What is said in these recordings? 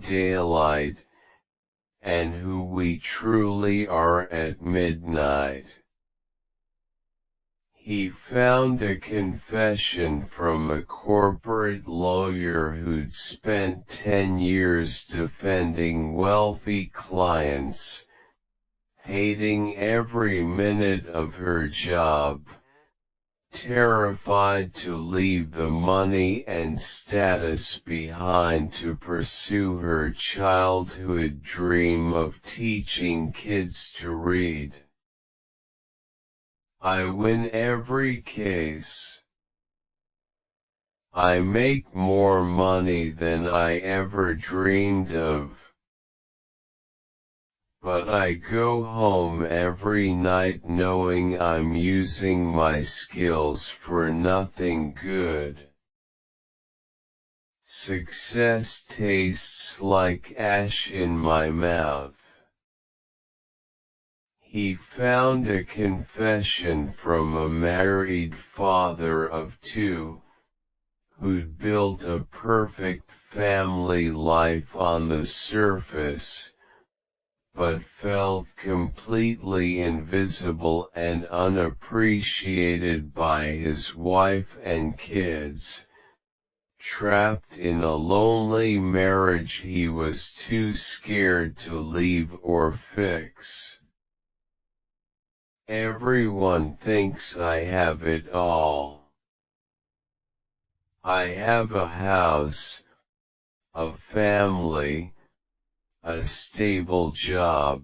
daylight, and who we truly are at midnight. He found a confession from a corporate lawyer who'd spent 10 years defending wealthy clients, hating every minute of her job, terrified to leave the money and status behind to pursue her childhood dream of teaching kids to read. I win every case. I make more money than I ever dreamed of. But I go home every night knowing I'm using my skills for nothing good. Success tastes like ash in my mouth. He found a confession from a married father of 2, who'd built a perfect family life on the surface, but felt completely invisible and unappreciated by his wife and kids, trapped in a lonely marriage he was too scared to leave or fix. Everyone thinks I have it all. I have a house, a family, a stable job.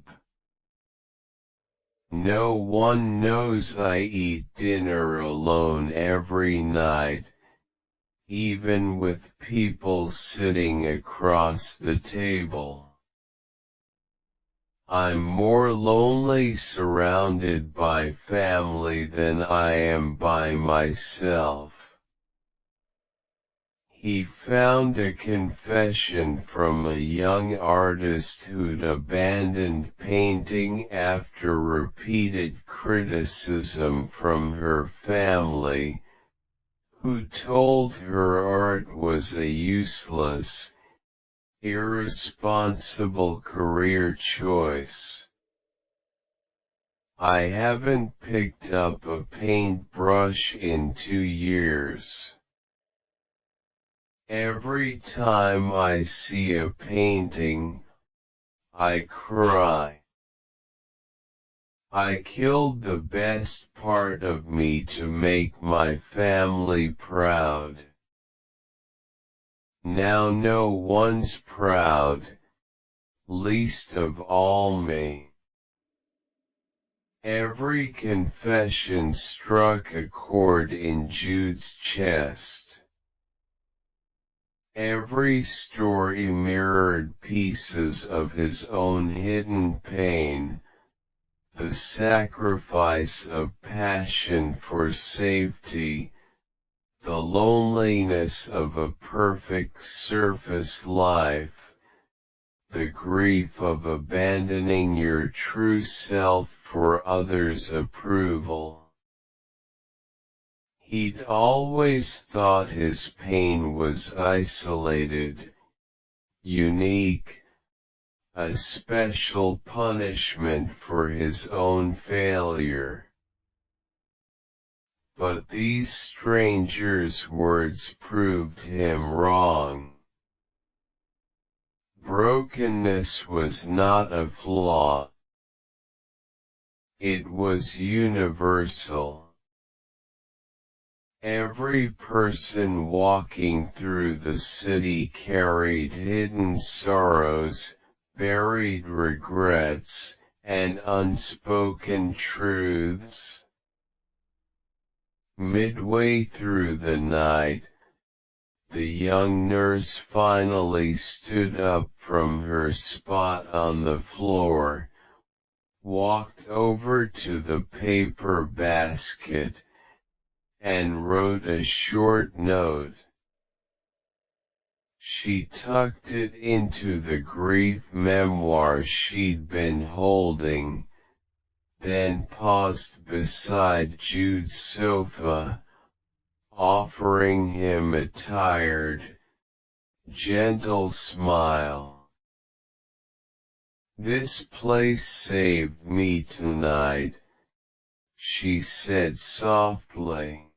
No one knows I eat dinner alone every night, even with people sitting across the table. I'm more lonely surrounded by family than I am by myself. He found a confession from a young artist who'd abandoned painting after repeated criticism from her family, who told her art was a useless, irresponsible career choice. I haven't picked up a paintbrush in 2 years. Every time I see a painting, I cry. I killed the best part of me to make my family proud. Now no one's proud, least of all me. Every confession struck a chord in Jude's chest. Every story mirrored pieces of his own hidden pain, the sacrifice of passion for safety, the loneliness of a perfect surface life, the grief of abandoning your true self for others' approval. He'd always thought his pain was isolated, unique, a special punishment for his own failure. But these strangers' words proved him wrong. Brokenness was not a flaw. It was universal. Every person walking through the city carried hidden sorrows, buried regrets, and unspoken truths. Midway through the night, the young nurse finally stood up from her spot on the floor, walked over to the paper basket, and wrote a short note. She tucked it into the grief memoir she'd been holding, then paused beside Jude's sofa, offering him a tired, gentle smile. "This place saved me tonight," she said softly.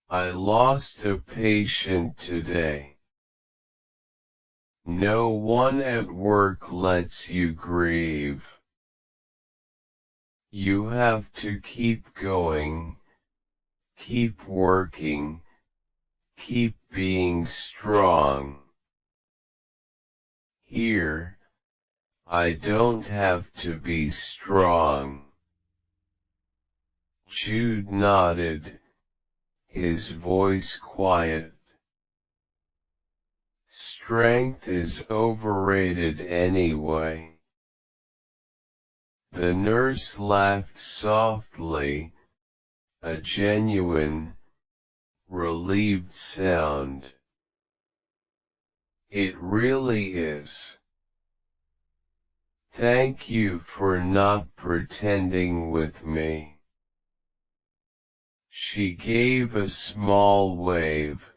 "I lost a patient today. No one at work lets you grieve. You have to keep going, keep working, keep being strong. Here, I don't have to be strong." Jude nodded, his voice quiet. "Strength is overrated anyway." The nurse laughed softly, a genuine, relieved sound. "It really is. Thank you for not pretending with me." She gave a small wave,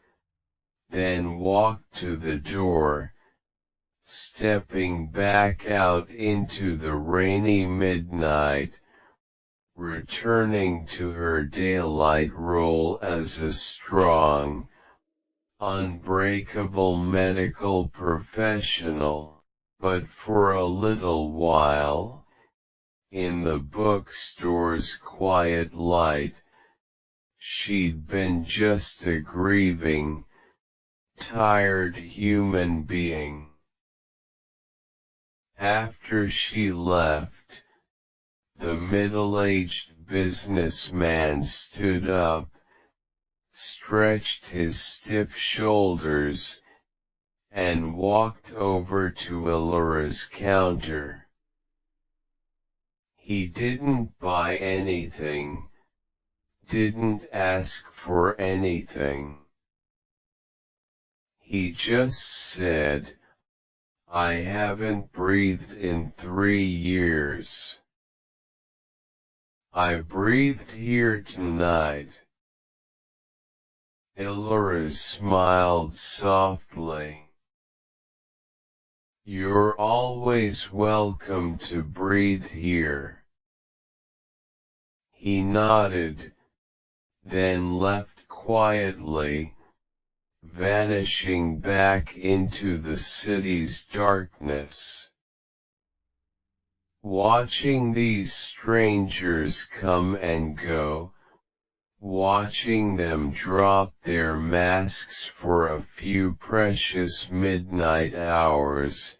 then walked to the door, stepping back out into the rainy midnight, returning to her daylight role as a strong, unbreakable medical professional. But for a little while, in the bookstore's quiet light, she'd been just a grieving, tired human being. After she left, the middle-aged businessman stood up, stretched his stiff shoulders, and walked over to Elora's counter. He didn't buy anything, didn't ask for anything. He just said, "I haven't breathed in 3 years. I breathed here tonight." Elora smiled softly. "You're always welcome to breathe here." He nodded, then left quietly, vanishing back into the city's darkness. Watching these strangers come and go, watching them drop their masks for a few precious midnight hours,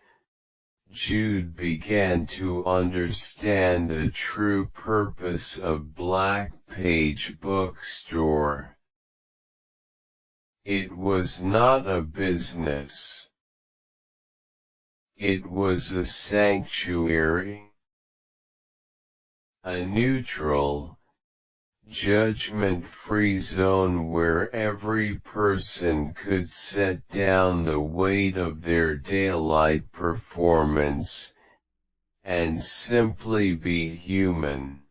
Jude began to understand the true purpose of Black Page Bookstore. It was not a business. It was a sanctuary. A neutral, judgment-free zone where every person could set down the weight of their daylight performance, and simply be human.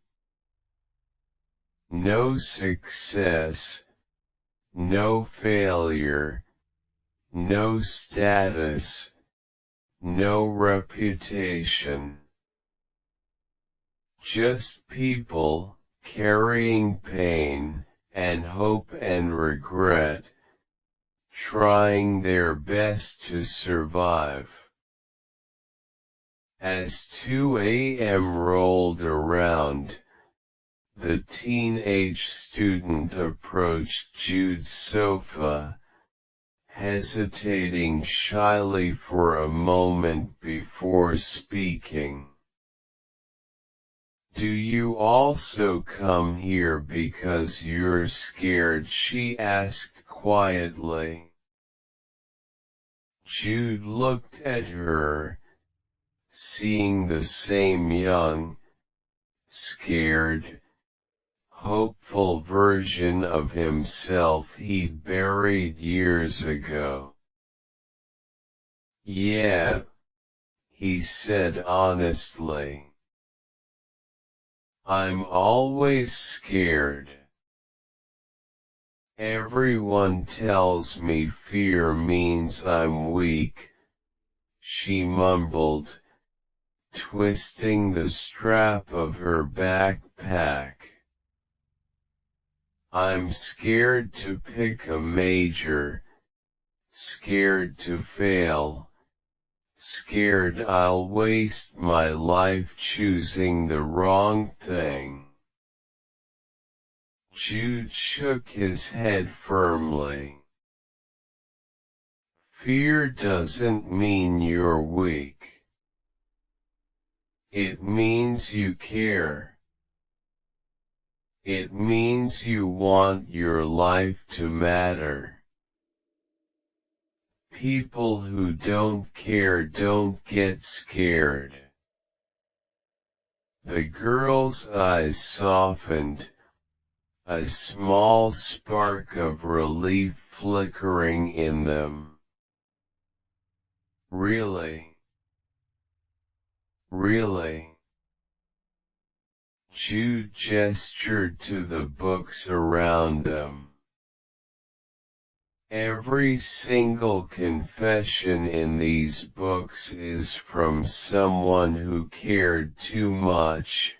No success, no failure, no status, no reputation. Just people, carrying pain, and hope and regret, trying their best to survive. As 2 a.m. rolled around, the teenage student approached Jude's sofa, hesitating shyly for a moment before speaking. "Do you also come here because you're scared?" she asked quietly. Jude looked at her, seeing the same young, scared, hopeful version of himself he'd buried years ago. "Yeah," he said honestly. "I'm always scared. Everyone tells me fear means I'm weak," she mumbled, twisting the strap of her backpack. I'm scared to pick a major, scared to fail, scared I'll waste my life choosing the wrong thing. Jude shook his head firmly. Fear doesn't mean you're weak. It means you care. It means you want your life to matter. People who don't care don't get scared. The girl's eyes softened, a small spark of relief flickering in them. Really? Really? Jude gestured to the books around them. Every single confession in these books is from someone who cared too much,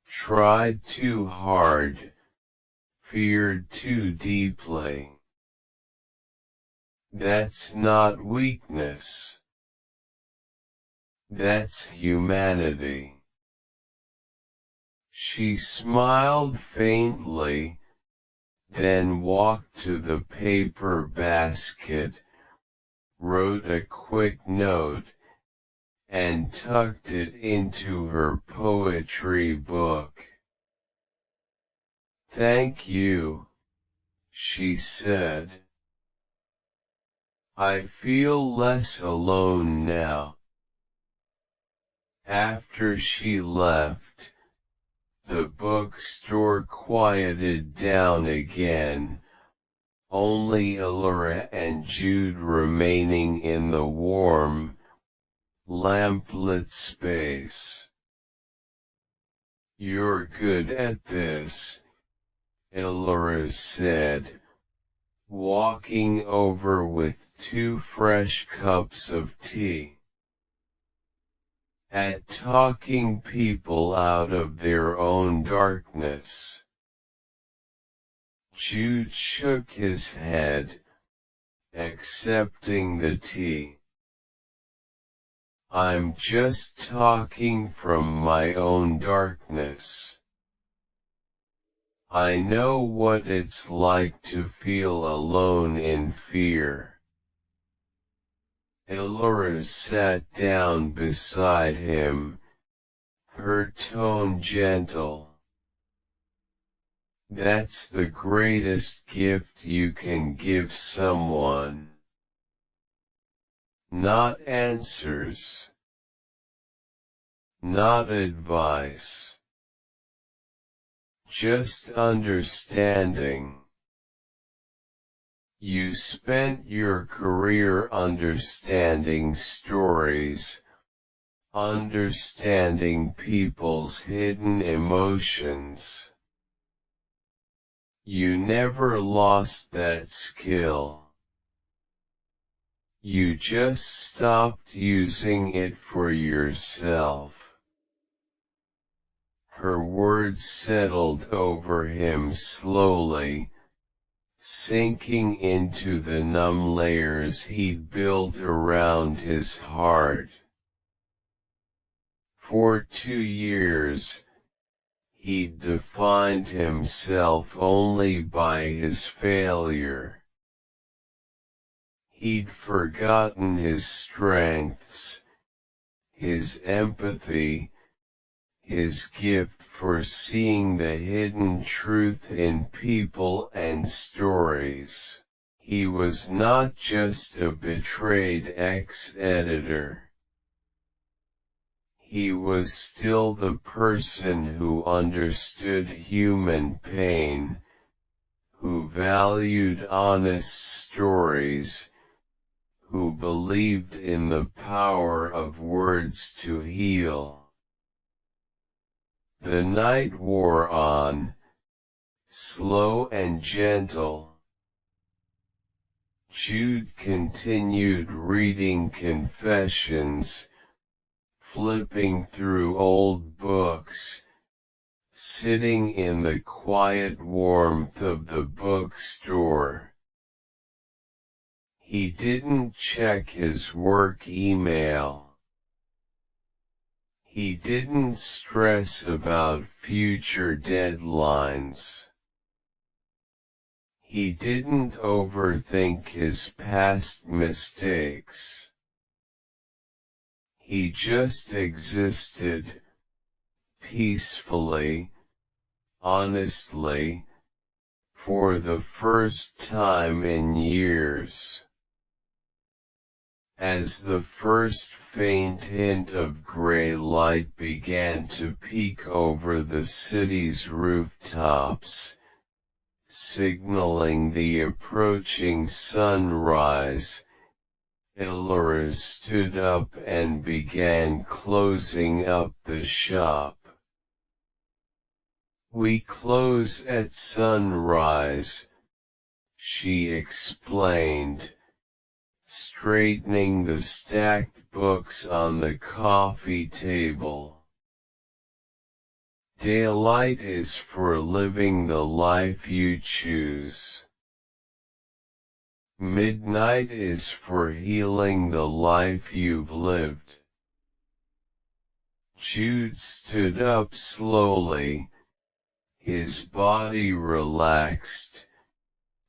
tried too hard, feared too deeply. That's not weakness. That's humanity. She smiled faintly, then walked to the paper basket, wrote a quick note, and tucked it into her poetry book. "Thank you," she said. "I feel less alone now." After she left, the bookstore quieted down again, only Elora and Jude remaining in the warm, lamplit space. "You're good at this," Elora said, walking over with 2 fresh cups of tea. "At talking people out of their own darkness." Jude shook his head, accepting the tea. "I'm just talking from my own darkness. I know what it's like to feel alone in fear." Elora sat down beside him, her tone gentle. "That's the greatest gift you can give someone. Not answers. Not advice. Just understanding. You spent your career understanding stories, understanding people's hidden emotions. You never lost that skill. You just stopped using it for yourself." Her words settled over him slowly, sinking into the numb layers he'd built around his heart. For 2 years, he'd defined himself only by his failure. He'd forgotten his strengths, his empathy, his gift for seeing the hidden truth in people and stories. He was not just a betrayed ex-editor. He was still the person who understood human pain, who valued honest stories, who believed in the power of words to heal. The night wore on, slow and gentle. Jude continued reading confessions, flipping through old books, sitting in the quiet warmth of the bookstore. He didn't check his work email. He didn't stress about future deadlines. He didn't overthink his past mistakes. He just existed, peacefully, honestly, for the first time in years. As the first faint hint of gray light began to peek over the city's rooftops, signaling the approaching sunrise, Elora stood up and began closing up the shop. "We close at sunrise," she explained, straightening the stacked books on the coffee table. "Daylight is for living the life you choose. Midnight is for healing the life you've lived." Jude stood up slowly, his body relaxed,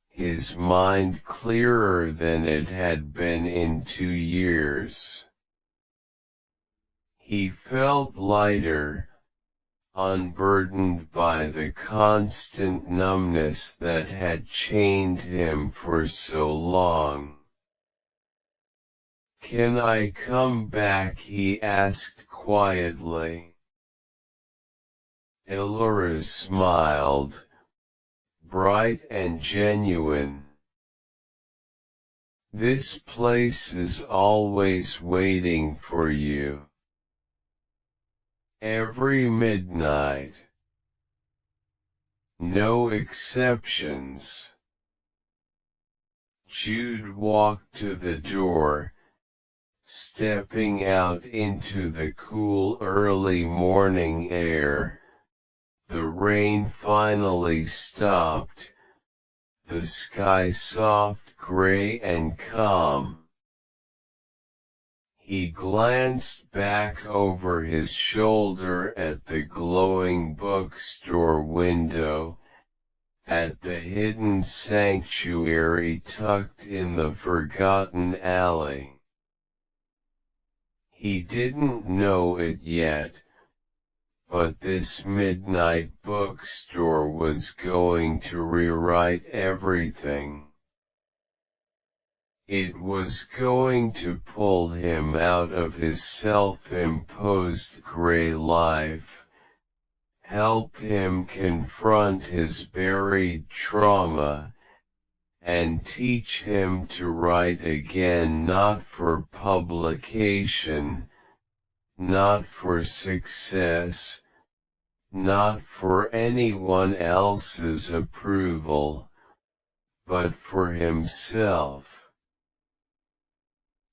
his mind clearer than it had been in 2 years. He felt lighter, unburdened by the constant numbness that had chained him for so long. "Can I come back?" he asked quietly. Elora smiled, bright and genuine. "This place is always waiting for you. Every midnight. No exceptions." Jude walked to the door, stepping out into the cool early morning air. The rain finally stopped, the sky soft gray and calm. He glanced back over his shoulder at the glowing bookstore window, at the hidden sanctuary tucked in the forgotten alley. He didn't know it yet, but this midnight bookstore was going to rewrite everything. It was going to pull him out of his self-imposed gray life, help him confront his buried trauma, and teach him to write again, not for publication, not for success, not for anyone else's approval, but for himself.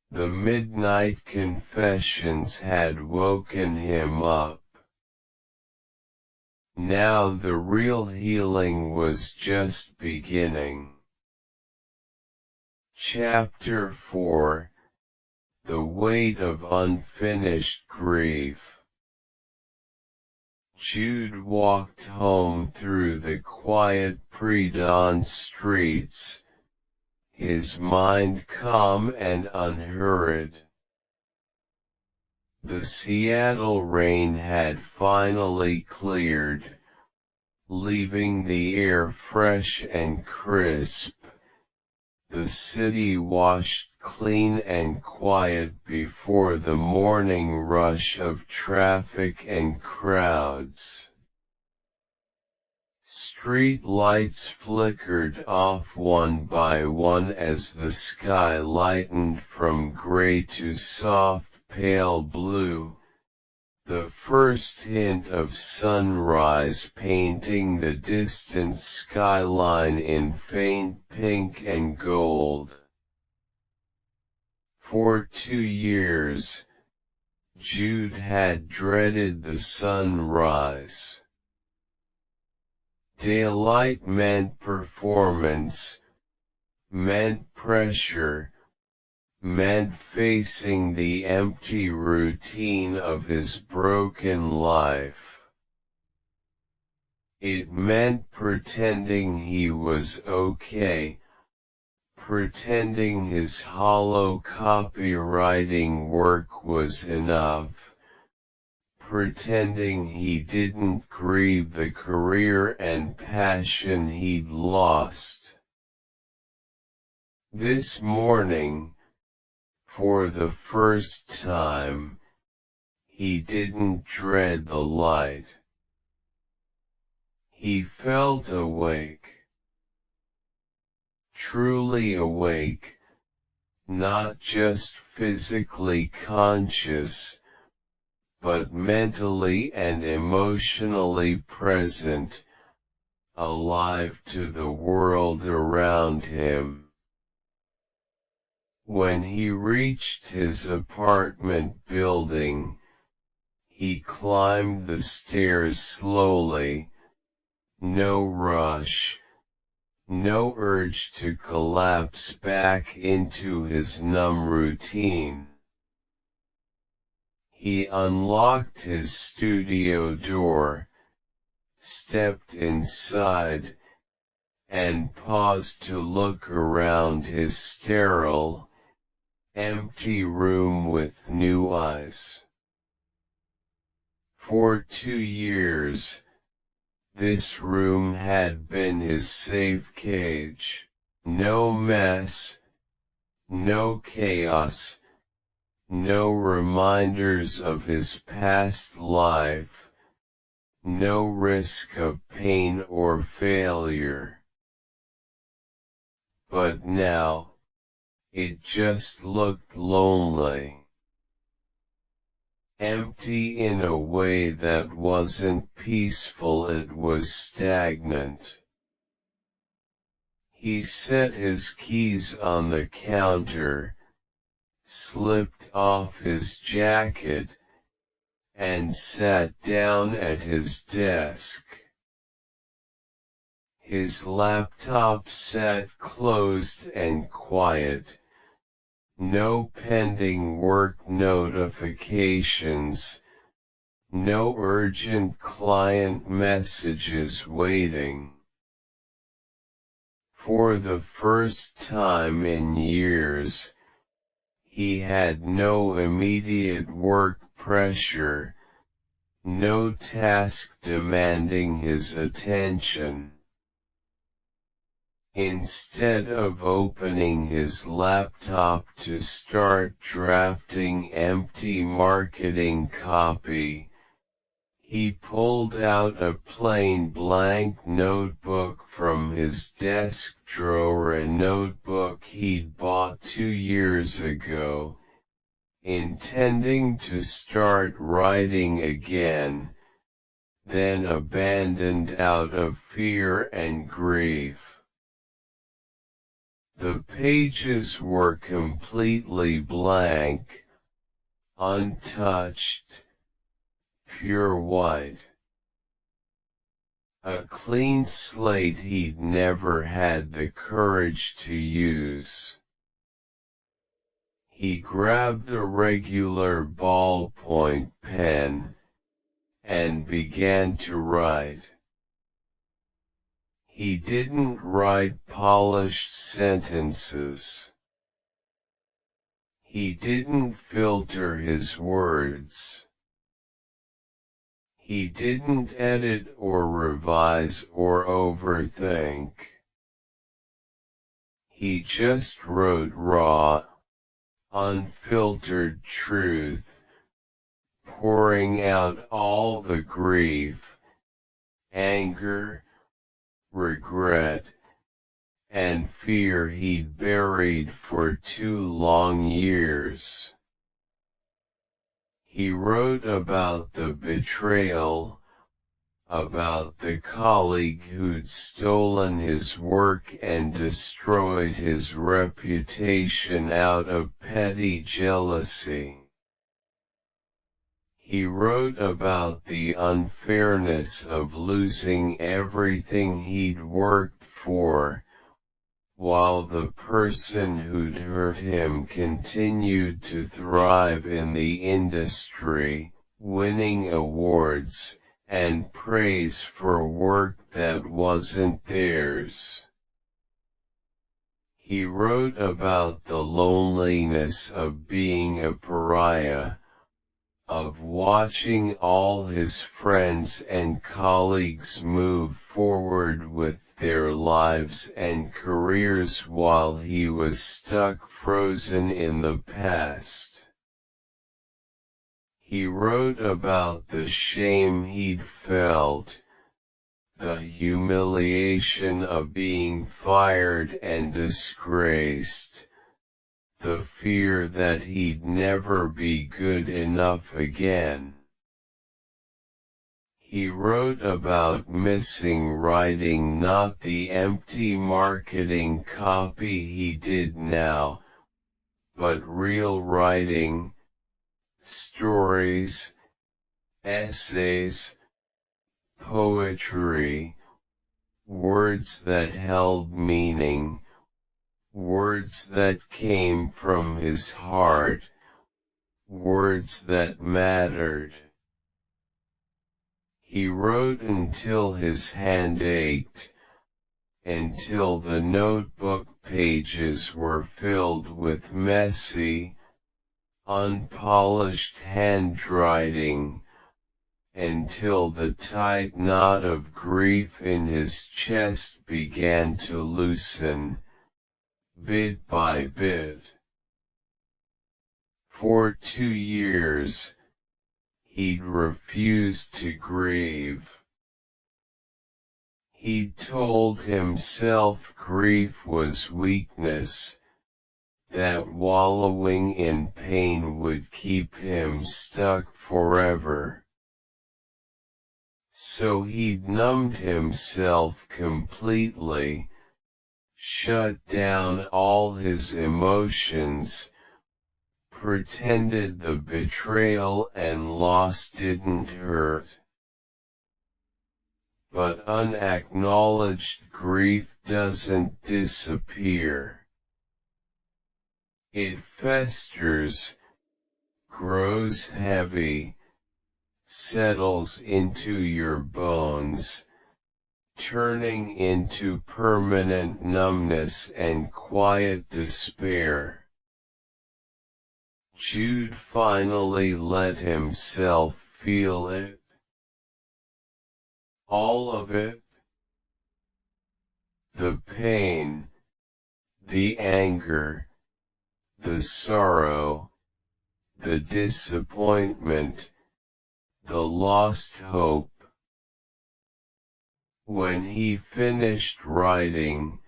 The midnight confessions had woken him up. Now the real healing was just beginning. Chapter 4: The Weight of Unfinished Grief. Jude walked home through the quiet pre-dawn streets, his mind calm and unhurried. The Seattle rain had finally cleared, leaving the air fresh and crisp. The city washed clean and quiet before the morning rush of traffic and crowds. Street lights flickered off one by one as the sky lightened from gray to soft pale blue, the first hint of sunrise painting the distant skyline in faint pink and gold. For 2 years, Jude had dreaded the sunrise. Daylight meant performance, meant pressure, meant facing the empty routine of his broken life. It meant pretending he was okay, pretending his hollow copywriting work was enough, pretending he didn't grieve the career and passion he'd lost. This morning, for the first time, he didn't dread the light. He felt awake. Truly awake, not just physically conscious, but mentally and emotionally present, alive to the world around him. When he reached his apartment building, he climbed the stairs slowly, no rush, no urge to collapse back into his numb routine. He unlocked his studio door, stepped inside, and paused to look around his sterile, empty room with new eyes. For 2 years, this room had been his safe cage. No mess, no chaos, no reminders of his past life, no risk of pain or failure. But now, it just looked lonely. Empty in a way that wasn't peaceful, it was stagnant. He set his keys on the counter, slipped off his jacket, and sat down at his desk. His laptop sat closed and quiet. No pending work notifications, no urgent client messages waiting. For the first time in years, he had no immediate work pressure, no task demanding his attention. Instead of opening his laptop to start drafting empty marketing copy, he pulled out a plain blank notebook from his desk drawer, a notebook he'd bought 2 years ago, intending to start writing again, then abandoned out of fear and grief. The pages were completely blank, untouched, pure white. A clean slate he'd never had the courage to use. He grabbed a regular ballpoint pen, and began to write. He didn't write polished sentences. He didn't filter his words. He didn't edit or revise or overthink. He just wrote raw, unfiltered truth, pouring out all the grief, anger, regret, and fear he'd buried for 2 long years. He wrote about the betrayal, about the colleague who'd stolen his work and destroyed his reputation out of petty jealousy. He wrote about the unfairness of losing everything he'd worked for, while the person who'd hurt him continued to thrive in the industry, winning awards and praise for work that wasn't theirs. He wrote about the loneliness of being a pariah, of watching all his friends and colleagues move forward with their lives and careers while he was stuck frozen in the past. He wrote about the shame he'd felt, the humiliation of being fired and disgraced, the fear that he'd never be good enough again. He wrote about missing writing not the empty marketing copy he did now, but real writing, stories, essays, poetry, words that held meaning, words that came from his heart, words that mattered. He wrote until his hand ached, until the notebook pages were filled with messy, unpolished handwriting, until the tight knot of grief in his chest began to loosen, bit by bit. For 2 years, he'd refused to grieve. He'd told himself grief was weakness, that wallowing in pain would keep him stuck forever. So he'd numbed himself completely, shut down all his emotions, pretended the betrayal and loss didn't hurt. But unacknowledged grief doesn't disappear. It festers, grows heavy, settles into your bones, turning into permanent numbness and quiet despair. Jude finally let himself feel it. All of it. The pain, the anger, the sorrow, the disappointment, the lost hope. When he finished writing,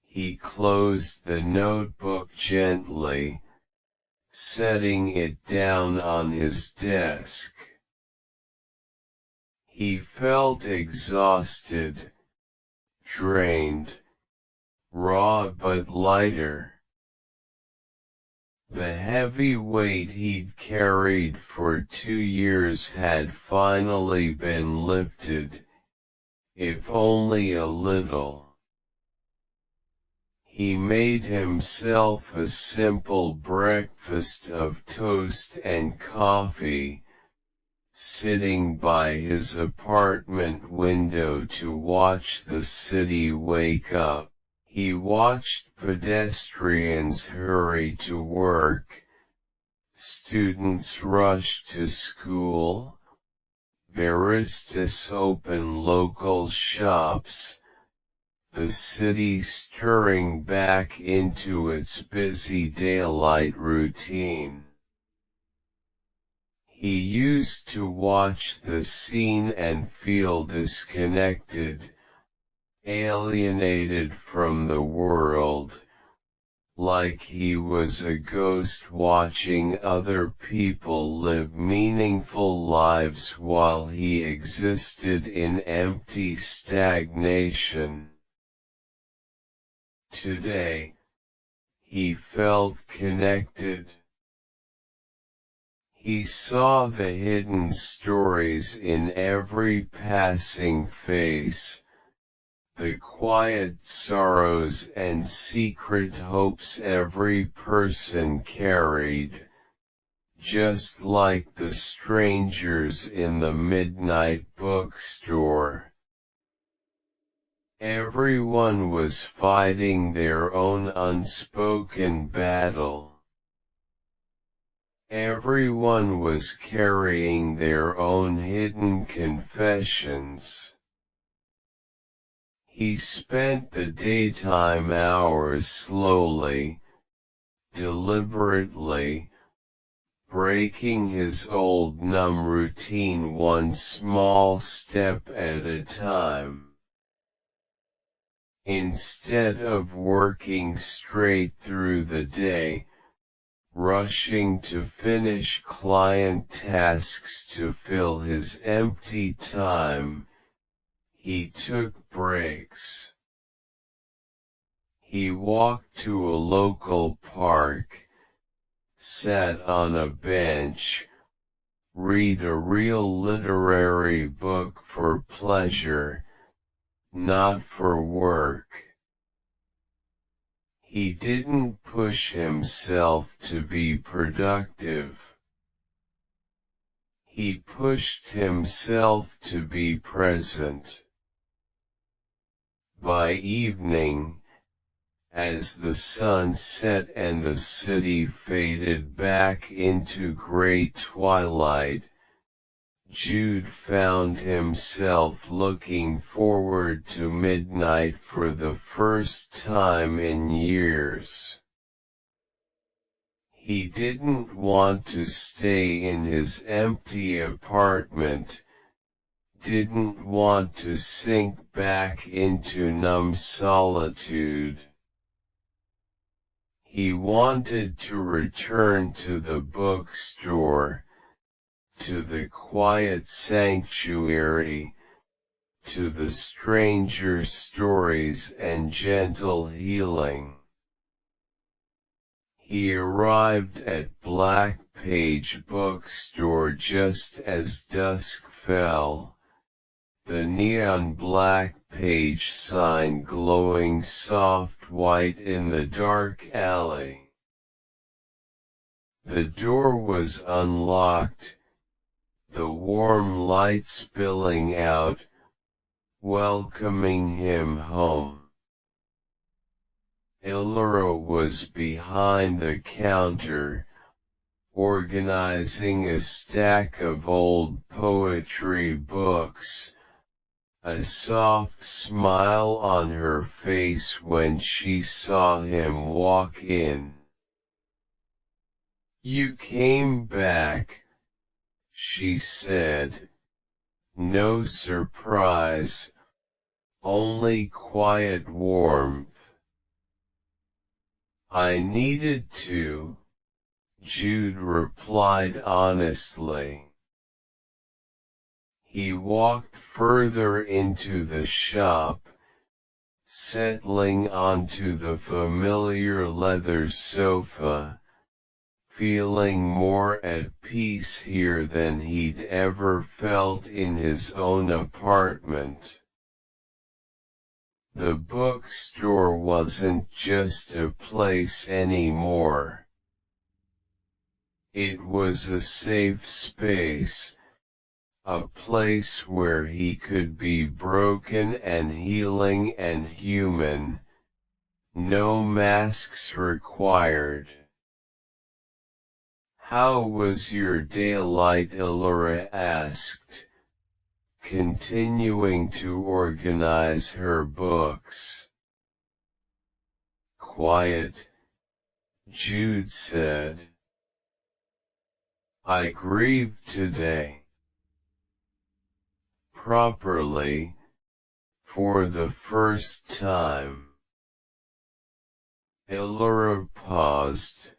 he closed the notebook gently, setting it down on his desk. He felt exhausted, drained, raw but lighter. The heavy weight he'd carried for 2 years had finally been lifted, if only a little. He made himself a simple breakfast of toast and coffee, sitting by his apartment window to watch the city wake up. He watched pedestrians hurry to work, students rush to school, baristas open local shops, the city stirring back into its busy daylight routine. He used to watch the scene and feel disconnected, alienated from the world, like he was a ghost watching other people live meaningful lives while he existed in empty stagnation. Today, he felt connected. He saw the hidden stories in every passing face, the quiet sorrows and secret hopes every person carried, just like the strangers in the midnight bookstore. Everyone was fighting their own unspoken battle. Everyone was carrying their own hidden confessions. He spent the daytime hours slowly, deliberately, breaking his old numb routine one small step at a time. Instead of working straight through the day, rushing to finish client tasks to fill his empty time, he took breaks. He walked to a local park, sat on a bench, read a real literary book for pleasure, not for work. He didn't push himself to be productive. He pushed himself to be present. By evening, as the sun set and the city faded back into gray twilight, Jude found himself looking forward to midnight for the first time in years. He didn't want to stay in his empty apartment, didn't want to sink back into numb solitude. He wanted to return to the bookstore, to the quiet sanctuary, to the stranger stories and gentle healing. He arrived at Black Page Bookstore just as dusk fell, the neon black page sign glowing soft white in the dark alley. The door was unlocked, the warm light spilling out, welcoming him home. Elora was behind the counter, organizing a stack of old poetry books, a soft smile on her face when she saw him walk in. "You came back," she said. No surprise, only quiet warmth. "I needed to," Jude replied honestly. He walked further into the shop, settling onto the familiar leather sofa, feeling more at peace here than he'd ever felt in his own apartment. The bookstore wasn't just a place anymore. It was a safe space, a place where he could be broken and healing and human, no masks required. "How was your daylight?" Elora asked, continuing to organize her books. "Quiet," Jude said. "I grieved today. Properly, for the first time." Elora paused,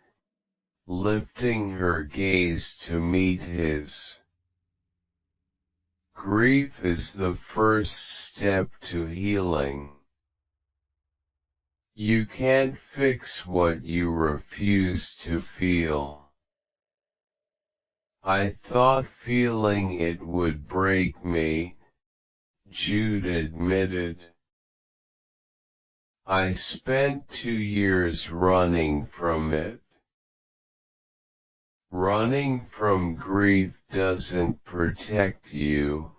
lifting her gaze to meet his. "Grief is the first step to healing. You can't fix what you refuse to feel. I thought feeling it would break me, Jude admitted. I spent 2 years running from it. Running from grief doesn't protect you,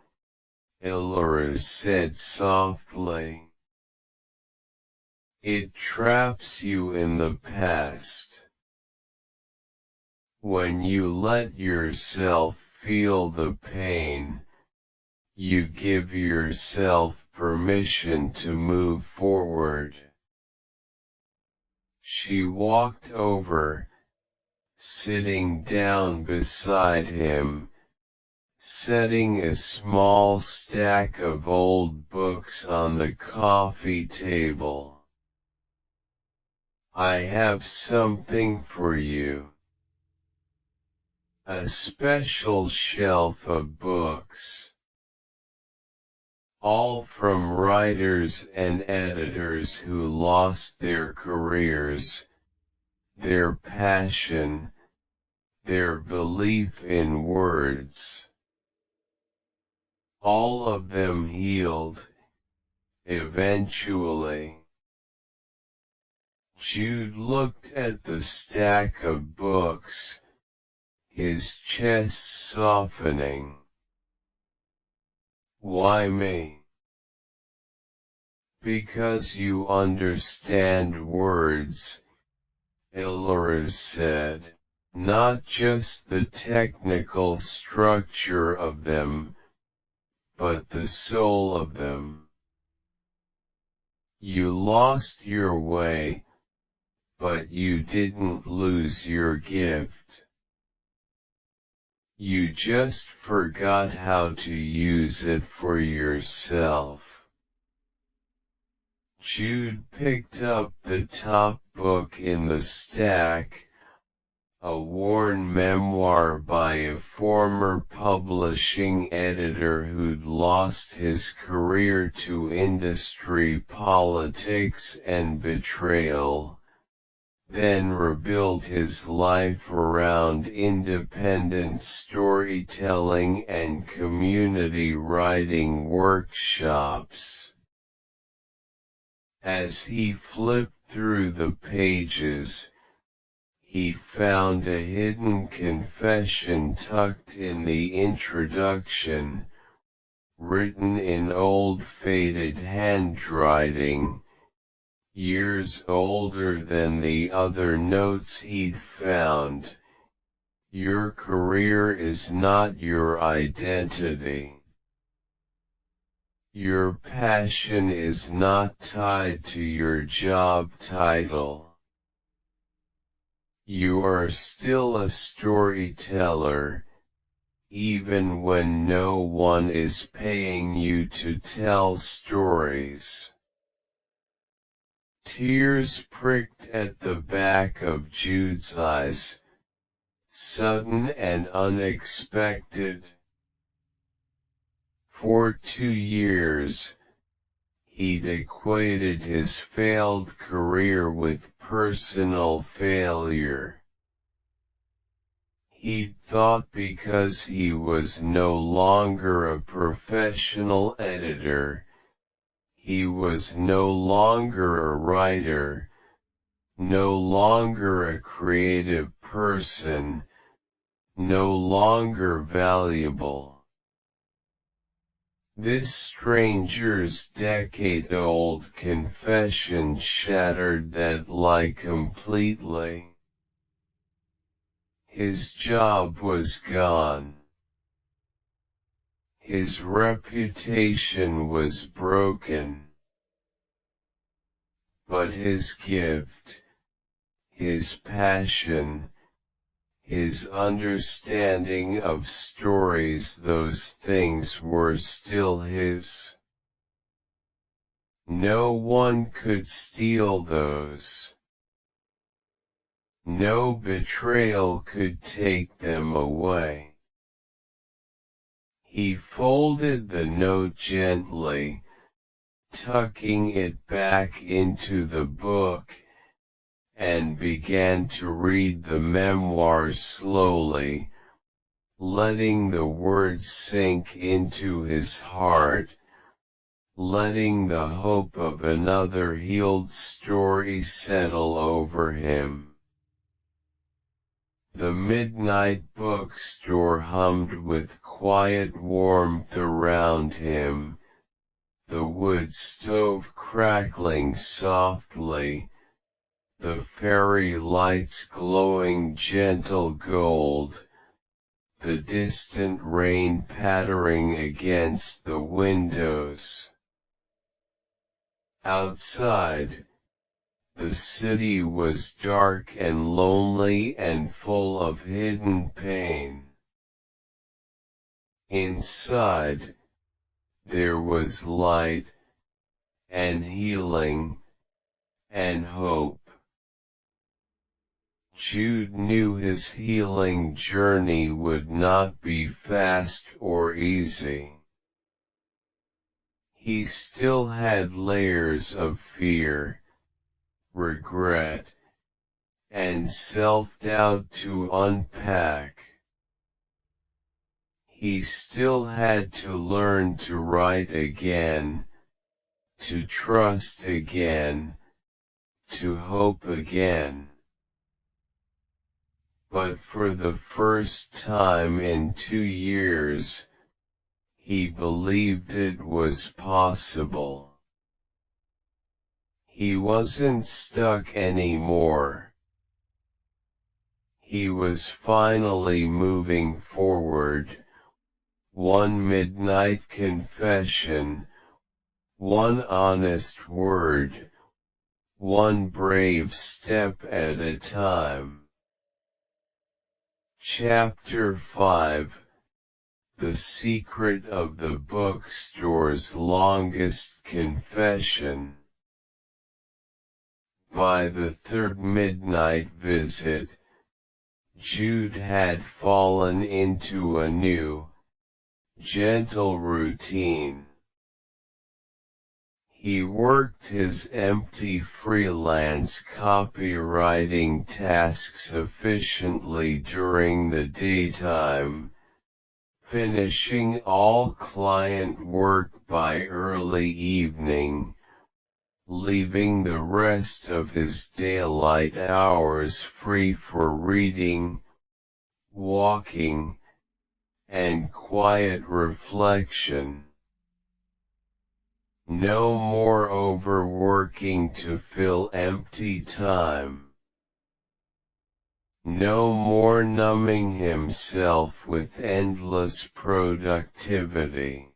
Elora said softly. It traps you in the past. When you let yourself feel the pain, you give yourself permission to move forward. She walked over, sitting down beside him, setting a small stack of old books on the coffee table. I have something for you. A special shelf of books. All from writers and editors who lost their careers, their passion, their belief in words. All of them healed, eventually. Jude looked at the stack of books, his chest softening. Why me? Because you understand words, Elora said, not just the technical structure of them, but the soul of them. You lost your way, but you didn't lose your gift. You just forgot how to use it for yourself. Jude picked up the top book in the stack, a worn memoir by a former publishing editor who'd lost his career to industry politics and betrayal, then rebuilt his life around independent storytelling and community writing workshops. As he flipped through the pages, he found a hidden confession tucked in the introduction, written in old faded handwriting, years older than the other notes he'd found. Your career is not your identity. Your passion is not tied to your job title. You are still a storyteller, even when no one is paying you to tell stories. Tears pricked at the back of Jude's eyes, sudden and unexpected. For 2 years, he'd equated his failed career with personal failure. He'd thought because he was no longer a professional editor, he was no longer a writer, no longer a creative person, no longer valuable. This stranger's decade-old confession shattered that lie completely. His job was gone. His reputation was broken. But his gift, his passion, his understanding of stories, those things were still his. No one could steal those. No betrayal could take them away. He folded the note gently, tucking it back into the book, and began to read the memoir slowly, letting the words sink into his heart, letting the hope of another healed story settle over him. The midnight bookstore hummed with quiet warmth around him, the wood stove crackling softly, the fairy lights glowing gentle gold, the distant rain pattering against the windows. Outside, the city was dark and lonely and full of hidden pain. Inside, there was light, and healing, and hope. Jude knew his healing journey would not be fast or easy. He still had layers of fear, regret, and self-doubt to unpack. He still had to learn to write again, to trust again, to hope again. But for the first time in 2 years, he believed it was possible. He wasn't stuck anymore. He was finally moving forward, one midnight confession, one honest word, one brave step at a time. Chapter 5 The Secret of the Bookstore's Longest Confession. By the third midnight visit, Jude had fallen into a new, gentle routine. He worked his empty freelance copywriting tasks efficiently during the daytime, finishing all client work by early evening, leaving the rest of his daylight hours free for reading, walking, and quiet reflection. No more overworking to fill empty time. No more numbing himself with endless productivity.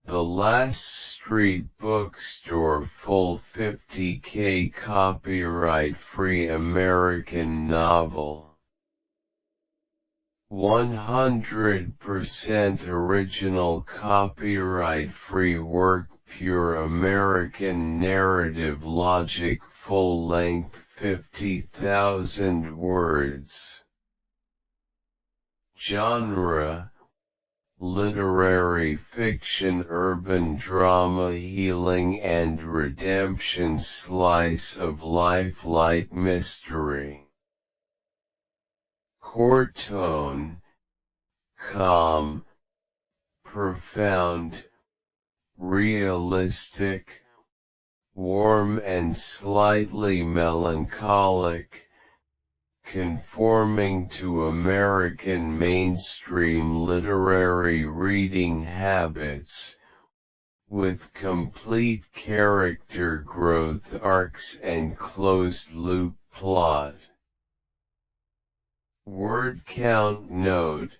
The Last Street Bookstore full 50K copyright-free American novel. 100% original copyright-free work, pure American narrative logic, full-length 50,000 words. Genre: literary fiction, urban drama, healing and redemption, slice of life, light mystery. Core tone: calm, profound, realistic, warm and slightly melancholic, conforming to American mainstream literary reading habits, with complete character growth arcs and closed-loop plot. Word count note: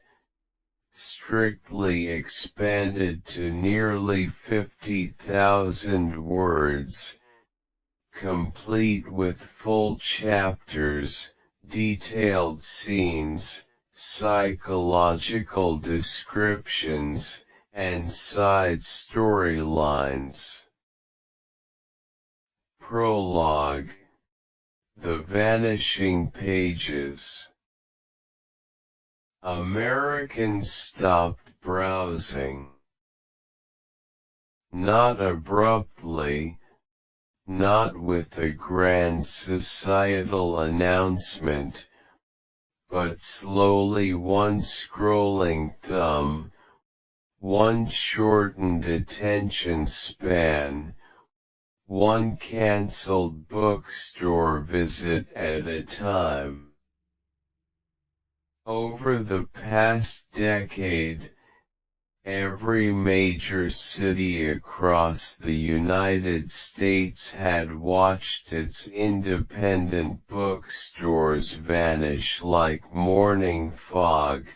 strictly expanded to nearly 50,000 words, complete with full chapters, detailed scenes, psychological descriptions, and side storylines. Prologue: The Vanishing Pages. American stopped browsing. Not abruptly, not with a grand societal announcement, but slowly one scrolling thumb, one shortened attention span, one cancelled bookstore visit at a time. Over the past decade, every major city across the United States had watched its independent bookstores vanish like morning fog.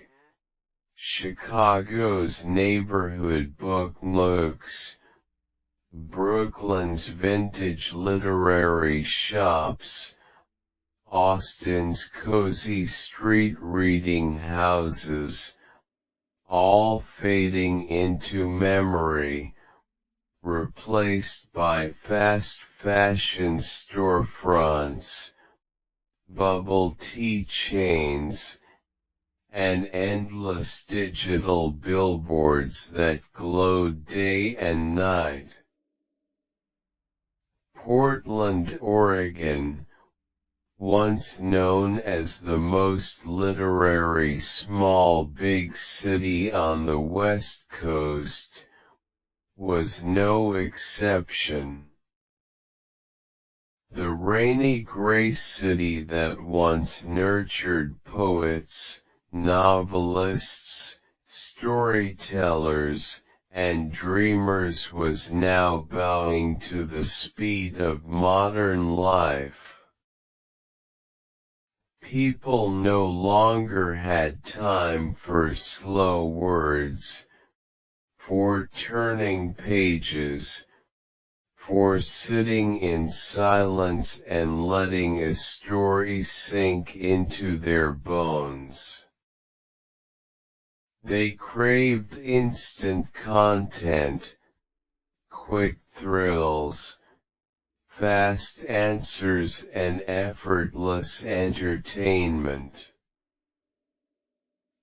Chicago's neighborhood book nooks, Brooklyn's vintage literary shops, Austin's cozy street reading houses, all fading into memory, replaced by fast fashion storefronts, bubble tea chains, and endless digital billboards that glowed day and night. Portland, Oregon, once known as the most literary small big city on the West Coast, was no exception. The rainy gray city that once nurtured poets, novelists, storytellers, and dreamers was now bowing to the speed of modern life. People no longer had time for slow words, for turning pages, for sitting in silence and letting a story sink into their bones. They craved instant content, quick thrills, fast answers and effortless entertainment.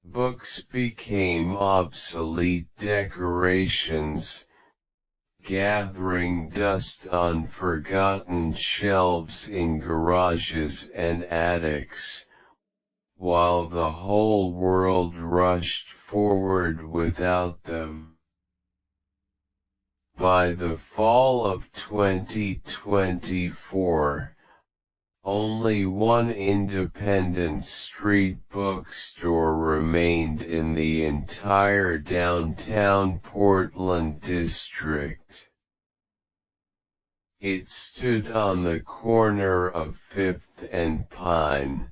Books became obsolete decorations, gathering dust on forgotten shelves in garages and attics, while the whole world rushed forward without them. By the fall of 2024, only one independent street bookstore remained in the entire downtown Portland district. It stood on the corner of 5th and Pine,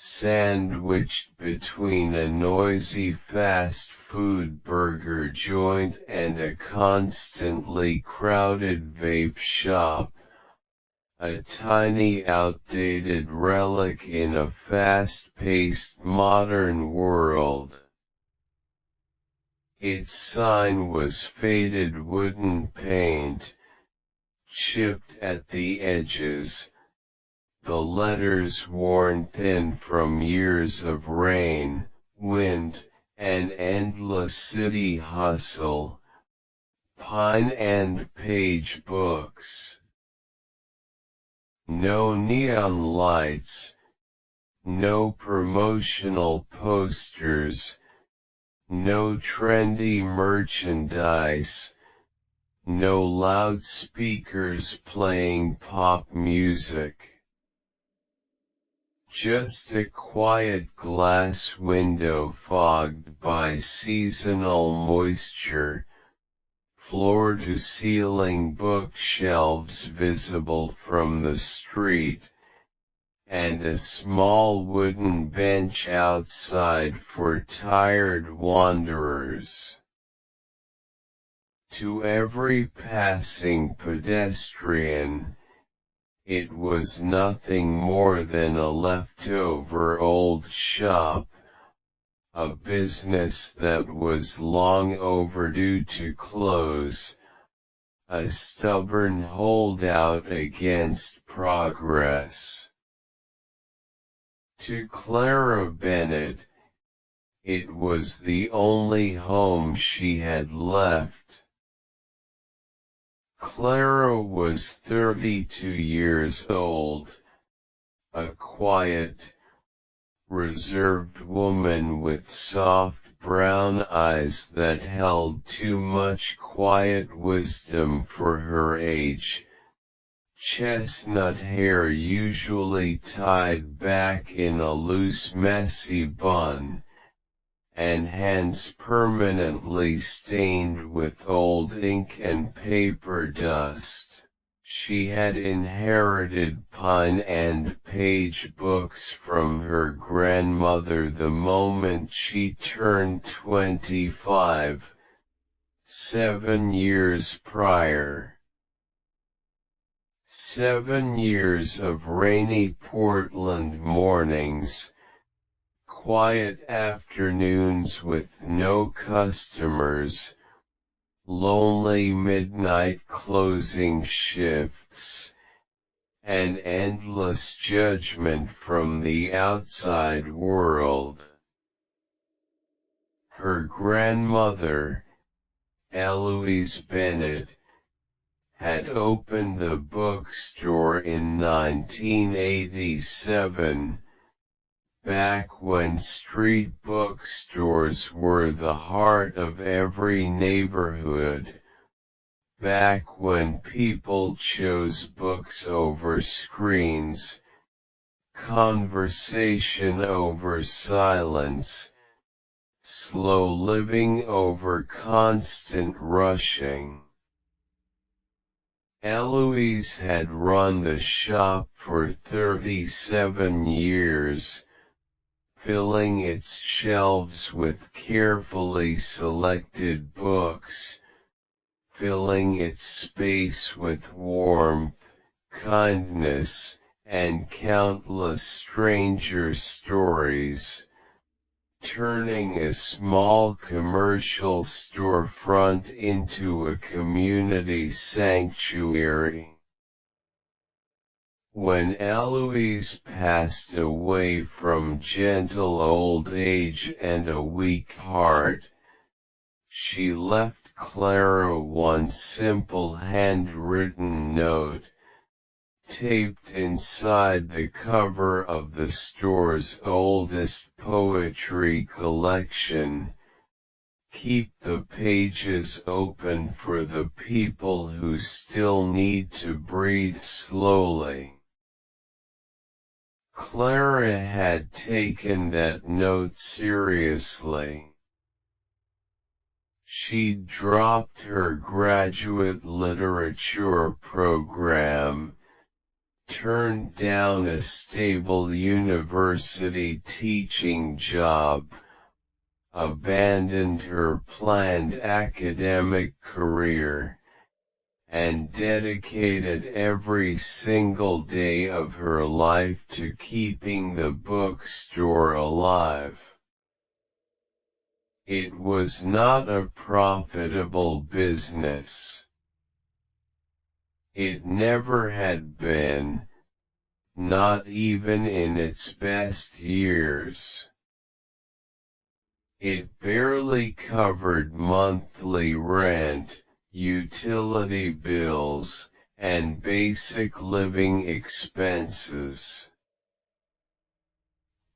sandwiched between a noisy fast food burger joint and a constantly crowded vape shop, a tiny outdated relic in a fast-paced modern world. Its sign was faded wooden paint, chipped at the edges, the letters worn thin from years of rain, wind, and endless city hustle. Pine and Page Books. No neon lights, no promotional posters, no trendy merchandise, no loudspeakers playing pop music. Just a quiet glass window fogged by seasonal moisture, floor-to-ceiling bookshelves visible from the street, and a small wooden bench outside for tired wanderers. To every passing pedestrian, it was nothing more than a leftover old shop, a business that was long overdue to close, a stubborn holdout against progress. To Clara Bennett, it was the only home she had left. Clara was 32 years old, a quiet, reserved woman with soft brown eyes that held too much quiet wisdom for her age, chestnut hair usually tied back in a loose messy bun, and hands permanently stained with old ink and paper dust. She had inherited Pine and Page books from her grandmother the moment she turned 25, 7 years prior. 7 years of rainy Portland mornings, quiet afternoons with no customers, lonely midnight closing shifts, and endless judgment from the outside world. Her grandmother, Eloise Bennett, had opened the bookstore in 1987, back when street bookstores were the heart of every neighborhood, back when people chose books over screens, conversation over silence, slow living over constant rushing. Eloise had run the shop for 37 years, filling its shelves with carefully selected books, filling its space with warmth, kindness, and countless stranger stories, turning a small commercial storefront into a community sanctuary. When Eloise passed away from gentle old age and a weak heart, she left Clara one simple handwritten note, taped inside the cover of the store's oldest poetry collection: "Keep the pages open for the people who still need to breathe slowly." Clara had taken that note seriously. She'd dropped her graduate literature program, turned down a stable university teaching job, abandoned her planned academic career, and dedicated every single day of her life to keeping the bookstore alive. It was not a profitable business. It never had been, not even in its best years. It barely covered monthly rent, utility bills, and basic living expenses.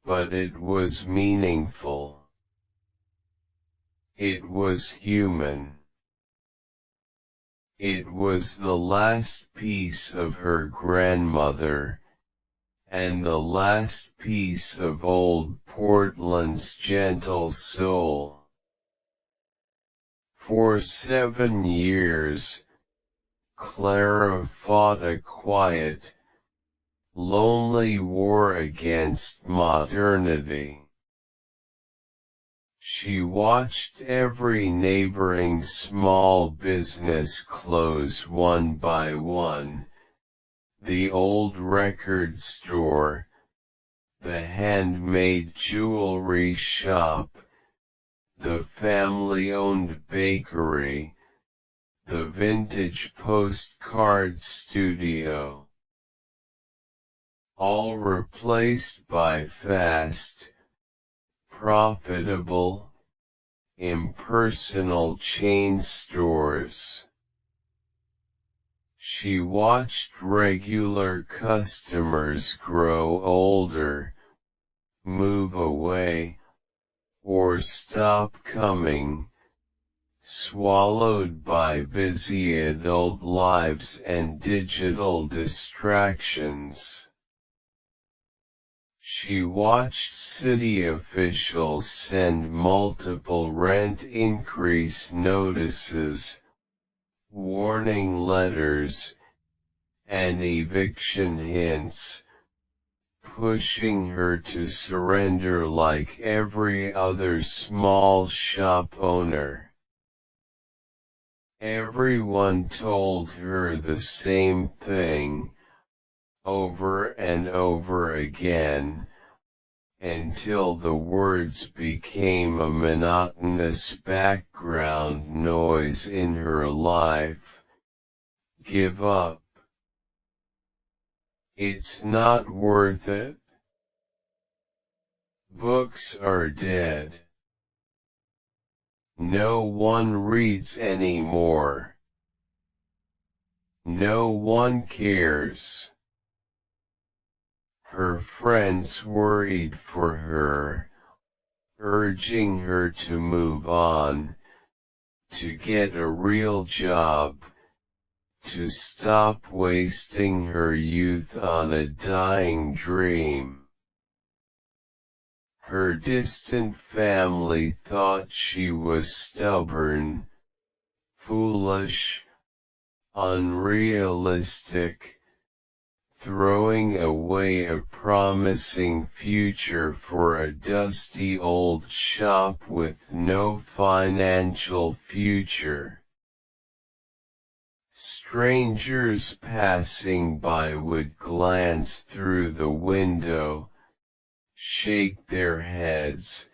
But it was meaningful. It was human. It was the last piece of her grandmother, and the last piece of old Portland's gentle soul. For 7 years, Clara fought a quiet, lonely war against modernity. She watched every neighboring small business close one by one: the old record store, the handmade jewelry shop, the family-owned bakery, the vintage postcard studio. All replaced by fast, profitable, impersonal chain stores. She watched regular customers grow older, move away, or stop coming, swallowed by busy adult lives and digital distractions. She watched city officials send multiple rent increase notices, warning letters, and eviction hints, pushing her to surrender like every other small shop owner. Everyone told her the same thing, over and over again, until the words became a monotonous background noise in her life. Give up. It's not worth it. Books are dead. No one reads anymore. No one cares. Her friends worried for her, urging her to move on, to get a real job, to stop wasting her youth on a dying dream. Her distant family thought she was stubborn, foolish, unrealistic, throwing away a promising future for a dusty old shop with no financial future. Strangers passing by would glance through the window, shake their heads,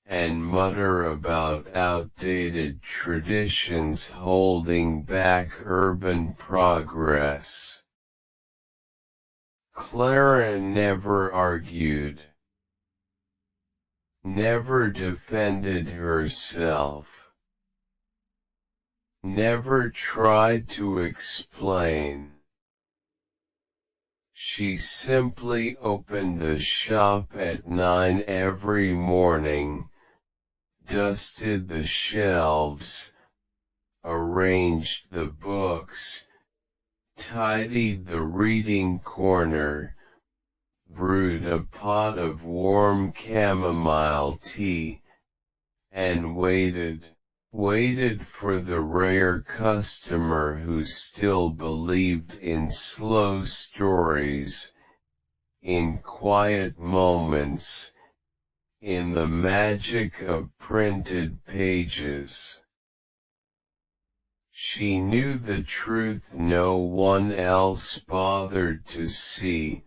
and mutter about outdated traditions holding back urban progress. Clara never argued, never defended herself, never tried to explain. She simply opened the shop at 9 every morning, dusted the shelves, arranged the books, tidied the reading corner, brewed a pot of warm chamomile tea, and waited for the rare customer who still believed in slow stories, in quiet moments, in the magic of printed pages. She knew the truth no one else bothered to see.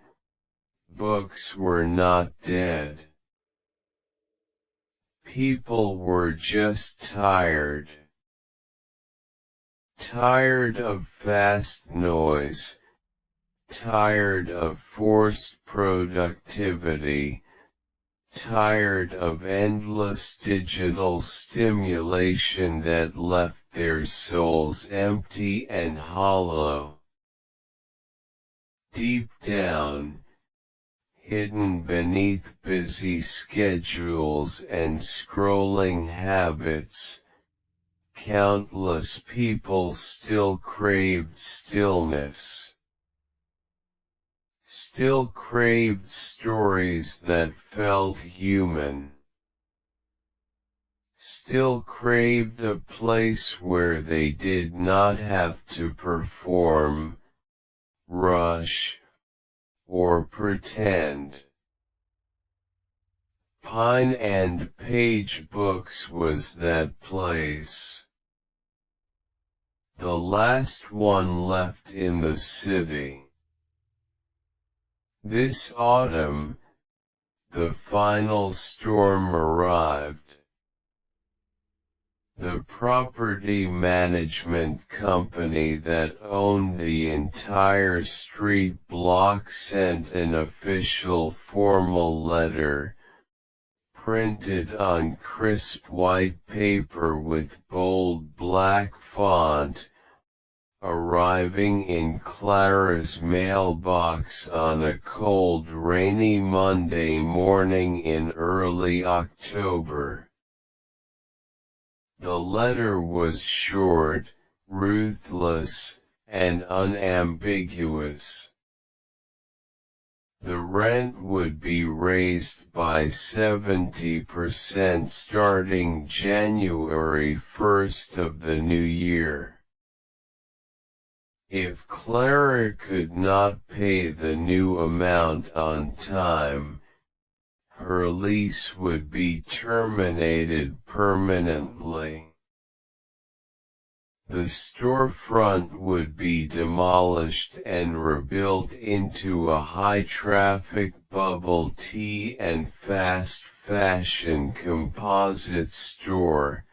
Books were not dead. People were just tired. Tired of fast noise. Tired of forced productivity. Tired of endless digital stimulation that left their souls empty and hollow. Deep down, hidden beneath busy schedules and scrolling habits, countless people still craved stillness. Still craved stories that felt human. Still craved a place where they did not have to perform, rush, or pretend. Pine and Page Books was that place. The last one left in the city. This autumn, the final storm arrived. The property management company that owned the entire street block sent an official formal letter, printed on crisp white paper with bold black font, arriving in Clara's mailbox on a cold, rainy Monday morning in early October. The letter was short, ruthless, and unambiguous. The rent would be raised by 70% starting January 1st of the new year. If Clara could not pay the new amount on time, her lease would be terminated permanently. The storefront would be demolished and rebuilt into a high-traffic bubble tea and fast fashion composite store,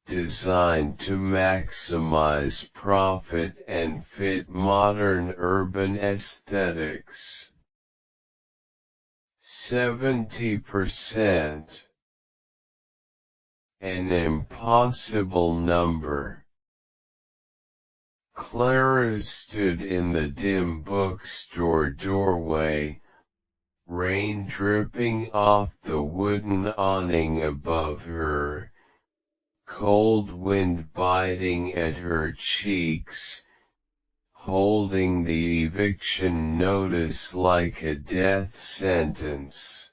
designed to maximize profit and fit modern urban aesthetics. 70%. An impossible number. Clara stood in the dim bookstore doorway, rain dripping off the wooden awning above her, cold wind biting at her cheeks, holding the eviction notice like a death sentence.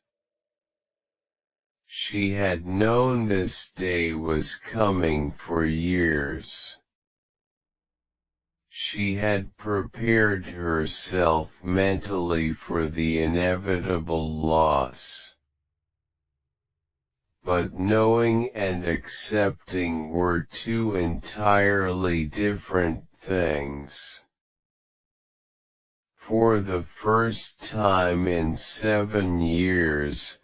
She had known this day was coming for years. She had prepared herself mentally for the inevitable loss. But knowing and accepting were two entirely different things. For the first time in 7 years,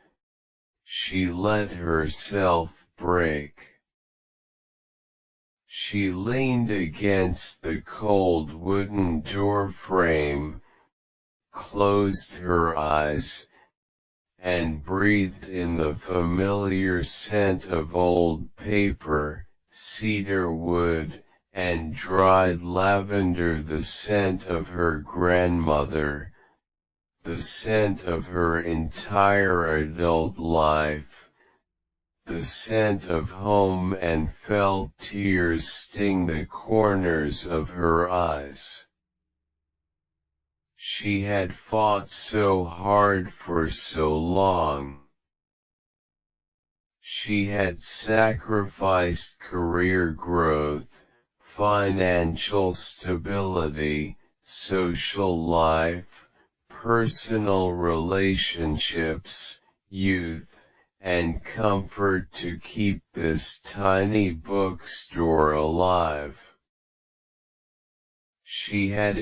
she let herself break. She leaned against the cold wooden door frame, closed her eyes, and breathed in the familiar scent of old paper, cedar wood, and dried lavender, the scent of her grandmother, the scent of her entire adult life, the scent of home, and felt tears sting the corners of her eyes. She had fought so hard for so long. She had sacrificed career growth, financial stability, social life, personal relationships, youth, and comfort to keep this tiny bookstore alive. She had